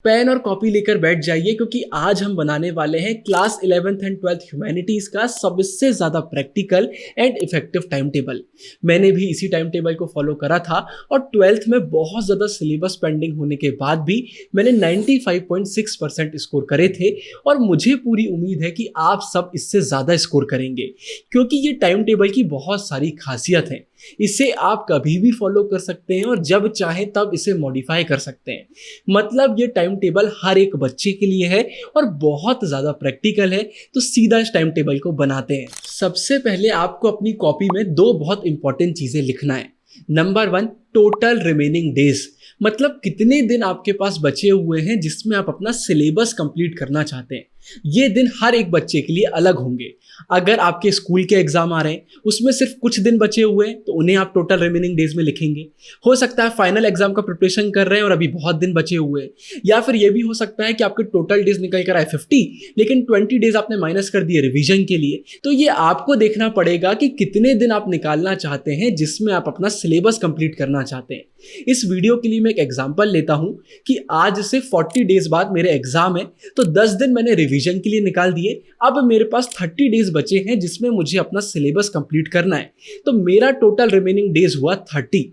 Pen और copy लेकर बैठ जाइए क्योंकि आज हम बनाने वाले हैं class 11th and 12th humanities का सबसे ज़्यादा practical and effective time table. मैंने भी इसी टाइम टेबल को फॉलो करा था और 12th में बहुत ज़्यादा सिलेबस पेंडिंग होने के बाद भी मैंने 95.6% स्कोर करे थे और मुझे पूरी उम्मीद है कि आप सब इससे ज़्यादा स्कोर करेंगे क्योंकि ये टाइम टेबल की बहुत सारी खासियत हैं। इसे आप कभी भी फॉलो कर सकते हैं और जब चाहें तब इसे मॉडिफाई कर सकते हैं। मतलब ये टाइम टेबल हर एक बच्चे के लिए है और बहुत ज़्यादा प्रैक्टिकल है, तो सीधा इस टाइम टेबल को बनाते हैं। सबसे पहले आपको अपनी कॉपी में दो बहुत इंपॉर्टेंट चीज़ें लिखना है। नंबर 1, टोटल रिमेनिंग डेज, मतलब कितने दिन आपके पास बचे हुए हैं जिसमें आप अपना सिलेबस कंप्लीट करना चाहते हैं। ये दिन हर एक बच्चे के लिए अलग होंगे। अगर आपके स्कूल के एग्जाम आ रहे हैं, उसमें सिर्फ कुछ दिन बचे हुए हैं, तो उन्हें आप टोटल रिमेनिंग डेज में लिखेंगे। हो सकता है फाइनल एग्जाम का प्रिपरेशन कर रहे हैं और अभी बहुत दिन बचे हुए हैं, या फिर ये भी हो सकता है कि आपके टोटल डेज निकल कर आए 50, लेकिन 20 डेज आपने माइनस कर दिए रिवीजन के लिए। तो ये आपको देखना पड़ेगा कि कितने दिन आप निकालना चाहते हैं जिसमें आप अपना सिलेबस कंप्लीट करना चाहते हैं। इस वीडियो के लिए मैं एक एग्जांपल लेता हूं कि आज से 40 डेज बाद मेरे एग्जाम है, तो 10 दिन मैंने रिवीजन के लिए निकाल दिए। अब मेरे पास 30 डेज बचे हैं जिसमें मुझे अपना सिलेबस कंप्लीट करना है, तो मेरा टोटल रिमेनिंग डेज हुआ 30।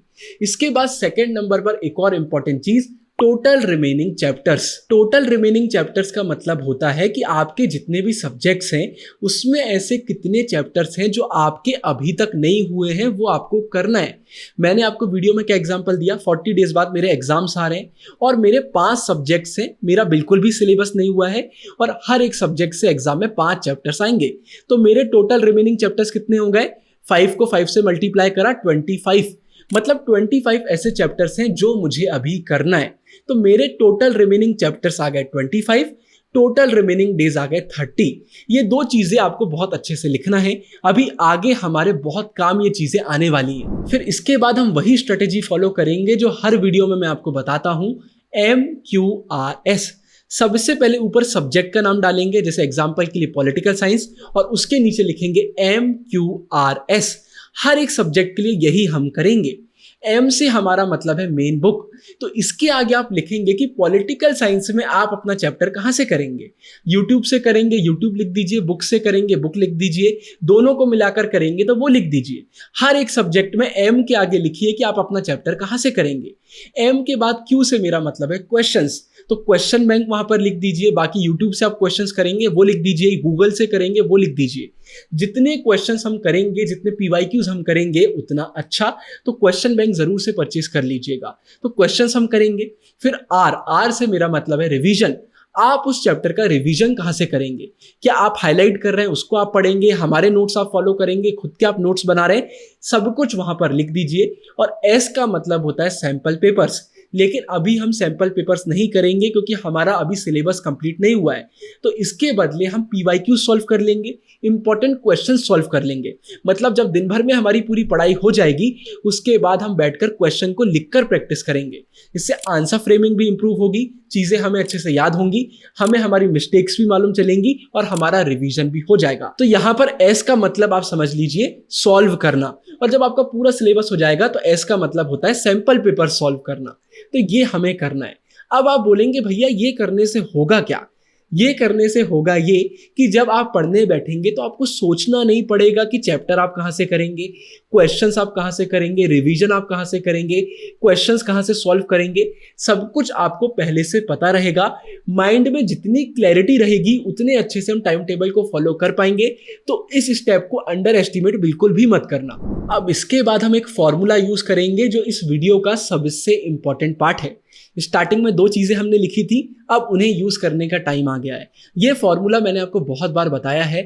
इसके बाद सेकंड नंबर पर एक और इंपॉर्टेंट चीज, total remaining chapters. Total remaining chapters का मतलब होता है कि आपके जितने भी सब्जेक्ट्स हैं उसमें ऐसे कितने चैप्टर्स हैं जो आपके अभी तक नहीं हुए हैं, वो आपको करना है। मैंने आपको वीडियो में क्या एग्जांपल दिया, 40 डेज बाद मेरे एग्जाम्स आ रहे हैं और मेरे 5 सब्जेक्ट्स हैं, मेरा बिल्कुल भी सिलेबस नहीं हुआ है और हर एक सब्जेक्ट से एग्जाम में 5 चैप्टर्स आएंगे। तो मेरे टोटल रिमेनिंग चैप्टर्स कितने हो गए? 5 को 5 से मल्टीप्लाई करा 25, मतलब 25 ऐसे चैप्टर्स हैं जो मुझे अभी करना है। तो मेरे टोटल रिमेनिंग चैप्टर्स आ गए 25, टोटल रिमेनिंग डेज आ गए 30। ये दो चीजें आपको बहुत अच्छे से लिखना है, अभी आगे हमारे बहुत काम ये चीजें आने वाली हैं। फिर इसके बाद हम वही स्ट्रेटेजी फॉलो करेंगे जो हर वीडियो में मैं आपको बताता हूं, MQRS। सबसे पहले ऊपर सब्जेक्ट का नाम डालेंगे, जैसे एग्जाम्पल के लिए पॉलिटिकल साइंस, और उसके नीचे लिखेंगे MQRS। हर एक सब्जेक्ट के लिए यही हम करेंगे। एम से हमारा मतलब है मेन बुक, तो इसके आगे आप लिखेंगे कि पॉलिटिकल साइंस में आप अपना चैप्टर कहाँ से करेंगे। यूट्यूब से करेंगे, यूट्यूब लिख दीजिए, बुक से करेंगे, बुक लिख दीजिए, दोनों को मिलाकर करेंगे तो वो लिख दीजिए। हर एक सब्जेक्ट में एम के आगे लिखिए कि आप अपना चैप्टर कहाँ से करेंगे। एम के बाद क्यू से मेरा मतलब है क्वेश्चंस, तो क्वेश्चन बैंक वहां पर लिख दीजिए। बाकी यूट्यूब से आप क्वेश्चंस करेंगे वो लिख दीजिए, गूगल से करेंगे वो लिख दीजिए। जितने क्वेश्चंस हम करेंगे, जितने पीवाईक्यूज हम करेंगे उतना अच्छा, तो क्वेश्चन बैंक जरूर से परचेज कर लीजिएगा। तो क्वेश्चंस हम करेंगे। फिर आर से मेरा मतलब है रिवीजन। आप उस चैप्टर का रिवीजन कहाँ से करेंगे? क्या आप हाईलाइट कर रहे हैं उसको आप पढ़ेंगे, हमारे नोट्स आप फॉलो करेंगे, खुद के आप नोट्स बना रहे हैं, सब कुछ वहां पर लिख दीजिए। और एस का मतलब होता है सैंपल पेपर्स, लेकिन अभी हम सैंपल पेपर्स नहीं करेंगे क्योंकि हमारा अभी सिलेबस कंप्लीट नहीं हुआ है। तो इसके बदले हम पीवाईक्यू सॉल्व कर लेंगे, इंपॉर्टेंट क्वेश्चन सॉल्व कर लेंगे। मतलब जब दिन भर में हमारी पूरी पढ़ाई हो जाएगी, उसके बाद हम बैठकर क्वेश्चन को लिखकर प्रैक्टिस करेंगे। इससे आंसर फ्रेमिंग भी इंप्रूव होगी, चीजें हमें अच्छे से याद होंगी, हमें हमारी मिस्टेक्स भी मालूम चलेंगी और हमारा रिवीजन भी हो जाएगा। तो यहां पर एस का मतलब आप समझ लीजिए सॉल्व करना, और जब आपका पूरा सिलेबस हो जाएगा तो एस का मतलब होता है सैंपल पेपर सॉल्व करना। तो ये हमें करना है। अब आप बोलेंगे भैया ये करने से होगा क्या? ये करने से होगा ये कि जब आप पढ़ने बैठेंगे तो आपको सोचना नहीं पड़ेगा कि चैप्टर आप कहाँ से करेंगे, क्वेश्चंस आप कहाँ से करेंगे, रिवीजन आप कहाँ से करेंगे, क्वेश्चंस कहाँ से सॉल्व करेंगे। सब कुछ आपको पहले से पता रहेगा। माइंड में जितनी क्लैरिटी रहेगी उतने अच्छे से हम टाइम टेबल को फॉलो कर पाएंगे। तो इस स्टेप को अंडर एस्टिमेट बिल्कुल भी मत करना। अब इसके बाद हम एक फॉर्मूला यूज करेंगे जो इस वीडियो का सबसे इंपॉर्टेंट पार्ट है। स्टार्टिंग में दो चीजें हमने लिखी थी, अब उन्हें यूज करने का टाइम आ गया है। यह फॉर्मूला मैंने आपको बहुत बार बताया है,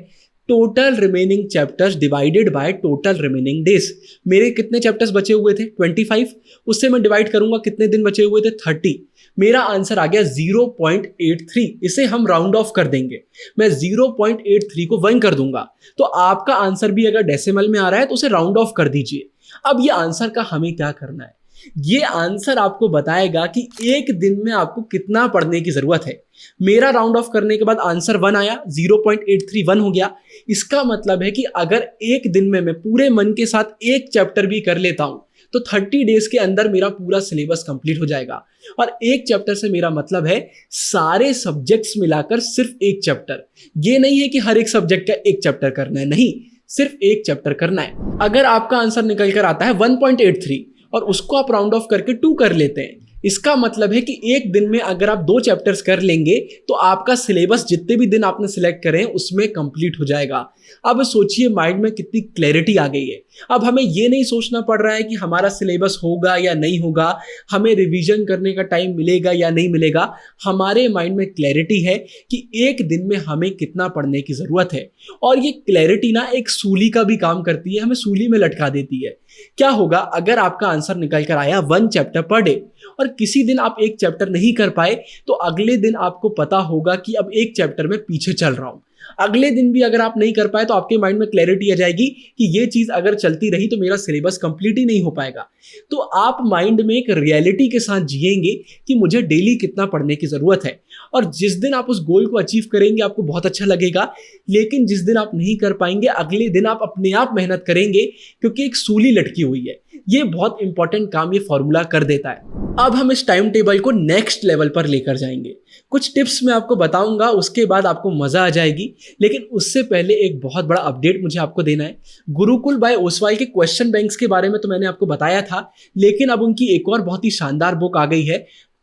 total remaining chapters divided by total remaining days. मेरे कितने चैप्टर्स बचे हुए थे? 25, उससे मैं डिवाइड करूंगा कितने दिन बचे हुए थे? 30। मेरा आंसर आ गया 0.83। इसे हम राउंड ऑफ कर देंगे, मैं 0.83 को 1 कर दूंगा। तो आपका आंसर भी अगर डेसिमल में आ रहा है तो उसे राउंड ऑफ कर दीजिए। अब ये आंसर का हमें क्या करना है? ये आंसर आपको बताएगा कि एक दिन में आपको कितना पढ़ने की जरूरत है। मेरा राउंड ऑफ करने के बाद आंसर 1 आया, 0.831 हो गया। इसका मतलब है कि अगर एक दिन में मैं पूरे मन के साथ एक चैप्टर भी कर लेता हूं तो 30 डेज के अंदर मेरा पूरा सिलेबस कंप्लीट हो जाएगा। और एक चैप्टर से मेरा मतलब है सारे सब्जेक्ट्स मिलाकर सिर्फ एक चैप्टर। ये नहीं है कि हर एक सब्जेक्ट का एक चैप्टर करना है, नहीं, सिर्फ एक चैप्टर करना है। अगर आपका आंसर निकल कर आता है 1.83 और उसको आप राउंड ऑफ करके 2 कर लेते हैं, इसका मतलब है कि एक दिन में अगर आप 2 चैप्टर्स कर लेंगे तो आपका सिलेबस जितने भी दिन आपने सिलेक्ट करे हैं उसमें कंप्लीट हो जाएगा। अब सोचिए माइंड में कितनी क्लैरिटी आ गई है। अब हमें ये नहीं सोचना पड़ रहा है कि हमारा सिलेबस होगा या नहीं होगा, हमें रिवीजन करने का टाइम मिलेगा या नहीं मिलेगा। हमारे माइंड में क्लैरिटी है कि एक दिन में हमें कितना पढ़ने की ज़रूरत है। और ये क्लैरिटी ना एक सूली का भी काम करती है, हमें सूली में लटका देती है। क्या होगा अगर आपका आंसर निकल कर आया 1 चैप्टर पर डे और किसी दिन आप एक चैप्टर नहीं कर पाए, तो अगले दिन आपको पता होगा कि अब एक चैप्टर में पीछे चल रहा हूं। अगले दिन भी अगर आप नहीं कर पाए तो आपके माइंड में क्लैरिटी आ जाएगी कि ये चीज अगर चलती रही तो मेरा सिलेबस कंप्लीट ही नहीं हो पाएगा। तो आप माइंड में एक रियलिटी के साथ जिएंगे कि मुझे डेली कितना पढ़ने की जरूरत है। और जिस दिन आप उस गोल को अचीव करेंगे आपको बहुत अच्छा लगेगा, लेकिन जिस दिन आप नहीं कर पाएंगे अगले दिन आप अपने आप मेहनत करेंगे, क्योंकि एक सूली लटकी हुई है। ये बहुत इंपॉर्टेंट काम ये फॉर्मूला कर देता है। अब हम इस टाइम टेबल को नेक्स्ट लेवल पर लेकर जाएंगे। कुछ टिप्स मैं आपको बताऊंगा, उसके बाद आपको मजा आ जाएगी। लेकिन उससे पहले एक बहुत बड़ा अपडेट मुझे आपको देना है। गुरुकुल बाय ओसवाल के क्वेश्चन बैंक्स के बारे में तो मैंने आपको बताया था, लेकिन अब उनकी एक और बहुत ही शानदार बुक आ गई है,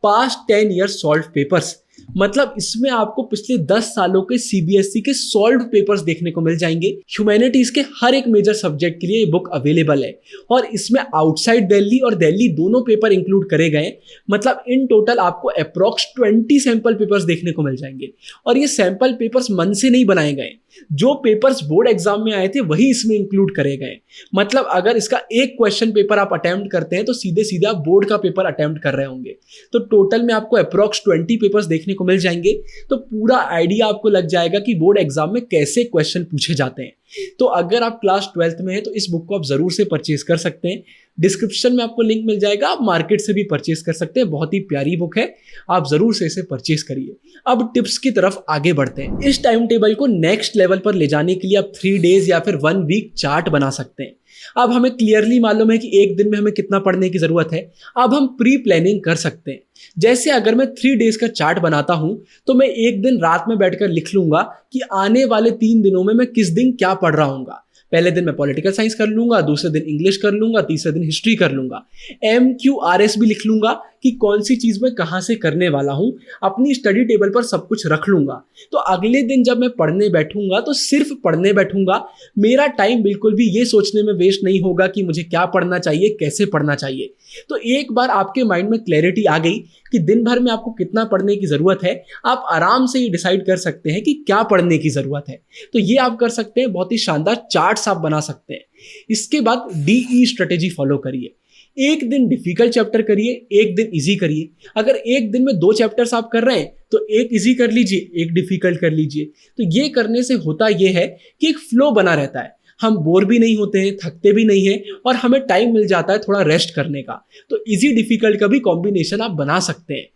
पास्ट 10 ईयर्स सॉल्व पेपर्स। मतलब इसमें आपको पिछले 10 सालों के सीबीएसई के सॉल्व पेपर्स देखने को मिल जाएंगे। ह्यूमैनिटीज के हर एक मेजर सब्जेक्ट के लिए ये बुक अवेलेबल है और इसमें आउटसाइड दिल्ली और दिल्ली दोनों पेपर इंक्लूड करे गए। मतलब इन टोटल आपको अप्रॉक्स 20 सैंपल पेपर्स देखने को मिल जाएंगे। और ये सैंपल पेपर्स मन से नहीं बनाए गए, जो पेपर्स बोर्ड एग्जाम में आए थे वही इसमें इंक्लूड करे गए। मतलब अगर इसका एक क्वेश्चन पेपर आप अटेम्प्ट करते हैं तो सीधे सीधे आप बोर्ड का पेपर अटेम्प्ट कर रहे होंगे। तो टोटल में आपको अप्रॉक्स 20 पेपर्स देखने को मिल जाएंगे। तो पूरा आइडिया आपको लग जाएगा कि बोर्ड एग्जाम में कैसे क्वेश्चन पूछे जाते हैं। तो अगर आप क्लास 12th में हैं तो इस बुक को आप जरूर से परचेज कर सकते हैं। डिस्क्रिप्शन में आपको लिंक मिल जाएगा, आप मार्केट से भी परचेज कर सकते हैं। बहुत ही प्यारी बुक है, आप जरूर से इसे परचेज करिए। अब टिप्स की तरफ आगे बढ़ते हैं। इस टाइम टेबल को नेक्स्ट लेवल पर ले जाने के लिए आप 3 डेज या फिर 1 वीक चार्ट बना सकते हैं। अब हमें क्लियरली मालूम है कि एक दिन में हमें कितना पढ़ने की जरूरत है। अब हम प्री प्लानिंग कर सकते हैं। जैसे अगर मैं 3 डेज का चार्ट बनाता हूं तो मैं एक दिन रात में बैठकर लिख लूंगा कि आने वाले 3 दिनों में मैं किस दिन क्या पढ़ रहा हूंगा। पहले दिन मैं पॉलिटिकल साइंस कर लूंगा, दूसरे दिन इंग्लिश कर लूंगा, तीसरे दिन हिस्ट्री कर लूंगा। MQRS भी लिख लूंगा कि कौन सी चीज मैं कहां से करने वाला हूं। अपनी स्टडी टेबल पर सब कुछ रख लूंगा। तो अगले दिन जब मैं पढ़ने बैठूंगा तो सिर्फ पढ़ने बैठूंगा। मेरा टाइम बिल्कुल भी ये सोचने में वेस्ट नहीं होगा कि मुझे क्या पढ़ना चाहिए, कैसे पढ़ना चाहिए। तो एक बार आपके माइंड में क्लैरिटी आ गई कि दिन भर में आपको कितना पढ़ने की जरूरत है, आप आराम से ये डिसाइड कर सकते हैं कि क्या पढ़ने की जरूरत है। तो ये आप कर सकते हैं, बहुत ही शानदार चार्ट्स आप बना सकते हैं। इसके बाद DE स्ट्रेटेजी फॉलो करिए। एक दिन डिफिकल्ट चैप्टर करिए, एक दिन इजी करिए। अगर एक दिन में 2 चैप्टर्स आप कर रहे हैं तो एक इजी कर लीजिए, एक डिफिकल्ट कर लीजिए। तो ये करने से होता ये है कि एक फ्लो बना रहता है, हम बोर भी नहीं होते हैं, थकते भी नहीं हैं और हमें टाइम मिल जाता है थोड़ा रेस्ट करने का। तो इजी डिफिकल्ट का भी कॉम्बिनेशन आप बना सकते हैं।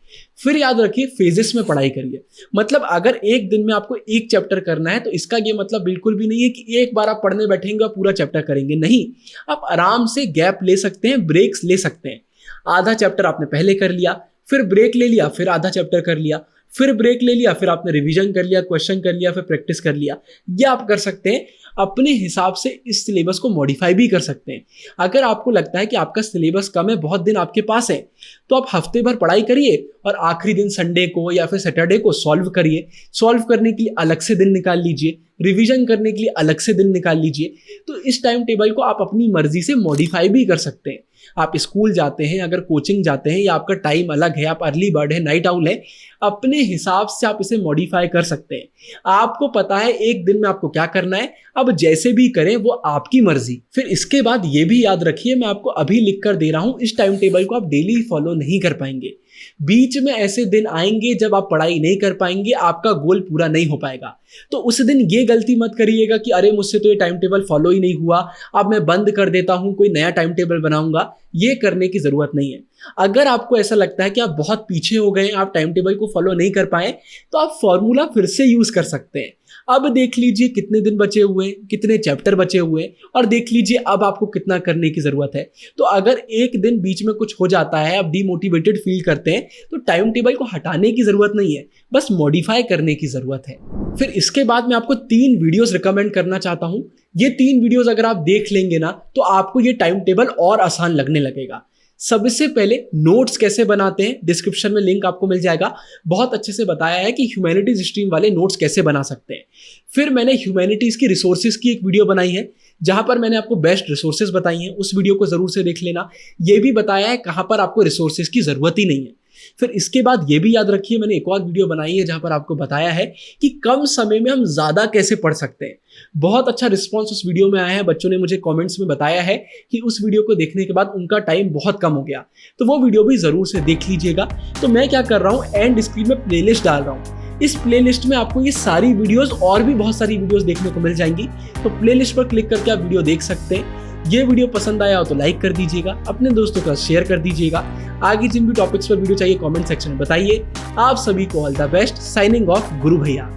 फिर याद रखिए फेजेस में पढ़ाई करिए। मतलब अगर एक दिन में आपको एक चैप्टर करना है तो इसका ये मतलब बिल्कुल भी नहीं है कि एक बार आप पढ़ने बैठेंगे और पूरा चैप्टर करेंगे। नहीं, आप आराम से गैप ले सकते हैं, ब्रेक्स ले सकते हैं। आधा चैप्टर आपने पहले कर लिया, फिर ब्रेक ले लिया, फिर आधा चैप्टर कर लिया, फिर ब्रेक ले लिया, फिर आपने रिवीजन कर लिया, क्वेश्चन कर लिया, फिर प्रैक्टिस कर लिया। ये आप कर सकते हैं। अपने हिसाब से इस सिलेबस को मॉडिफाई भी कर सकते हैं। अगर आपको लगता है कि आपका सिलेबस कम है, बहुत दिन आपके पास है, तो आप हफ्ते भर पढ़ाई करिए और आखिरी दिन संडे को या फिर सैटरडे को सॉल्व करिए। सॉल्व करने के लिए अलग से दिन निकाल लीजिए, रिवीजन करने के लिए अलग से दिन निकाल लीजिए। तो इस टाइम टेबल को आप अपनी मर्जी से मॉडिफाई भी कर सकते हैं। आप स्कूल जाते हैं, अगर कोचिंग जाते हैं, या आपका टाइम अलग है, आप अर्ली बर्ड है, नाइट आउल है, अपने हिसाब से आप इसे मॉडिफाई कर सकते हैं। आपको पता है एक दिन में आपको क्या करना है, अब जैसे भी करें वो आपकी मर्जी। फिर इसके बाद ये भी याद रखिए, मैं आपको अभी लिख कर दे रहा हूं, इस टाइम टेबल को आप डेली फॉलो नहीं कर पाएंगे। बीच में ऐसे दिन आएंगे जब आप पढ़ाई नहीं कर पाएंगे, आपका गोल पूरा नहीं हो पाएगा। तो उस दिन ये गलती मत करिएगा कि अरे मुझसे तो ये टाइम टेबल फॉलो ही नहीं हुआ, अब मैं बंद कर देता हूं, कोई नया टाइम टेबल बनाऊंगा। ये करने की जरूरत नहीं है। अगर आपको ऐसा लगता है कि आप बहुत पीछे हो गए, आप टाइम टेबल को फॉलो नहीं कर पाए, तो आप फॉर्मूला फिर से यूज कर सकते हैं। अब देख लीजिए कितने दिन बचे हुए हैं, कितने चैप्टर बचे हुए हैं, और देख लीजिए अब आपको कितना करने की जरूरत है। तो अगर एक दिन बीच में कुछ हो जाता है, आप डीमोटिवेटेड फील करते हैं, तो टाइम टेबल को हटाने की जरूरत नहीं है, बस मॉडिफाई करने की जरूरत है। फिर इसके बाद मैं आपको 3 वीडियोस रिकमेंड करना चाहता हूं। ये 3 वीडियोस अगर आप देख लेंगे ना, तो आपको ये टाइम टेबल और आसान लगने लगेगा। सबसे पहले नोट्स कैसे बनाते हैं, डिस्क्रिप्शन में लिंक आपको मिल जाएगा। बहुत अच्छे से बताया है कि ह्यूमैनिटीज स्ट्रीम वाले नोट्स कैसे बना सकते हैं। फिर मैंने ह्यूमैनिटीज की रिसोर्सेज की एक वीडियो बनाई है, जहां पर मैंने आपको बेस्ट रिसोर्सेज बताई हैं। उस वीडियो को जरूर से देख लेना। ये भी बताया है कहां पर आपको रिसोर्सेज की जरूरत ही नहीं है। फिर इसके बाद ये भी याद रखिए, मैंने एक और वीडियो बनाई है जहां पर आपको बताया है कि कम समय में हम ज्यादा कैसे पढ़ सकते हैं। बहुत अच्छा रिस्पॉन्स उस वीडियो में आया है। बच्चों ने मुझे कमेंट्स में बताया है कि उस वीडियो को देखने के बाद उनका टाइम बहुत कम हो गया। तो वो वीडियो भी जरूर से देख लीजिएगा। तो मैं क्या कर रहा हूँ, एंड स्क्रीन में प्लेलिस्ट डाल रहा हूँ। इस प्लेलिस्ट में आपको ये सारी वीडियोस और भी बहुत सारी वीडियोस देखने को मिल जाएंगी। तो प्लेलिस्ट पर क्लिक करके आप वीडियो देख सकते हैं। ये वीडियो पसंद आया हो तो लाइक कर दीजिएगा, अपने दोस्तों का शेयर कर दीजिएगा। आगे जिन भी टॉपिक्स पर वीडियो चाहिए कमेंट सेक्शन में बताइए। आप सभी को all the best. Signing off गुरु भैया।